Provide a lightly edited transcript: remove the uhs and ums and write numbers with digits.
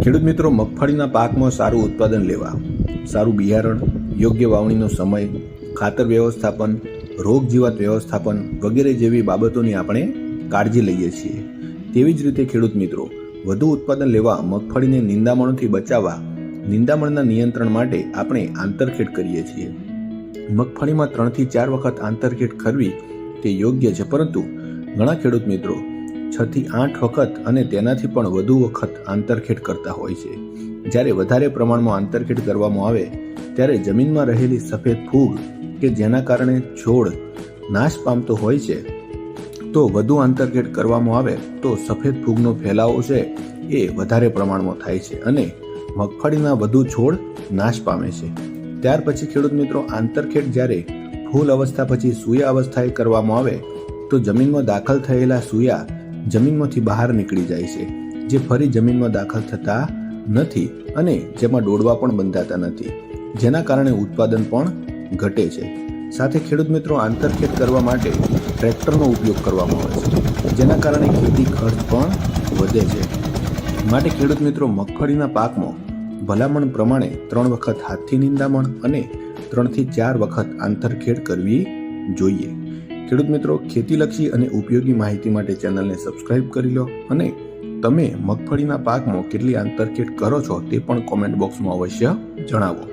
ખેડૂત મિત્રો, મગફળીના પાકમાં સારું ઉત્પાદન લેવા સારું બિયારણ, યોગ્ય વાવણીનો સમય, ખાતર વ્યવસ્થાપન, રોગ જીવાત વ્યવસ્થાપન વગેરે જેવી બાબતોની આપણે કાળજી લઈએ છીએ. તેવી જ રીતે ખેડૂત મિત્રો, વધુ ઉત્પાદન લેવા મગફળીને નિંદામણોથી બચાવવા નિંદામણના નિયંત્રણ માટે આપણે આંતરખેડ કરીએ છીએ. મગફળીમાં 3 થી 4 વખત આંતરખેડ કરવી તે યોગ્ય છે, પરંતુ ઘણા ખેડૂત મિત્રો 6 થી 8 વખત અને તેનાથી પણ વધુ વખત આંતરખેડ કરતા હોય છે. જ્યારે વધારે પ્રમાણમાં આંતરખેડ કરવામાં આવે ત્યારે જમીનમાં રહેલી સફેદ ફૂગ કે જેના કારણે છોડ નાશ પામતો હોય છે, તો વધુ આંતરખેડ કરવામાં આવે તો સફેદ ફૂગનો ફેલાવો છે એ વધારે પ્રમાણમાં થાય છે અને મગફળીના વધુ છોડ નાશ પામે છે. ત્યાર પછી ખેડૂત મિત્રો, આંતરખેડ જ્યારે ફૂલ અવસ્થા પછી સૂયા અવસ્થાએ કરવામાં આવે તો જમીનમાં દાખલ થયેલા સૂયા જમીનમાંથી બહાર નીકળી જાય છે, જે ફરી જમીનમાં દાખલ થતા નથી અને જેમાં ડોડવા પણ બંધાતા નથી, જેના કારણે ઉત્પાદન પણ ઘટે છે. સાથે ખેડૂત મિત્રો, આંતરખેડ કરવા માટે ટ્રેક્ટરનો ઉપયોગ કરવામાં આવે છે, જેના કારણે ખેતી ખર્ચ પણ વધે છે. માટે ખેડૂત મિત્રો, મગફળીના પાકમાં ભલામણ પ્રમાણે 3 વખત હાથથી નિંદામણ અને 3 થી 4 વખત આંતરખેડ કરવી જોઈએ. ખેડૂત મિત્રો, ખેતીલક્ષી અને ઉપયોગી માહિતી માટે ચેનલને સબસ્ક્રાઇબ કરી લો અને તમે મગફળીના પાકમાં કેટલી આંતરખેડ કરો છો તે પણ કોમેન્ટ બોક્સમાં અવશ્ય જણાવો.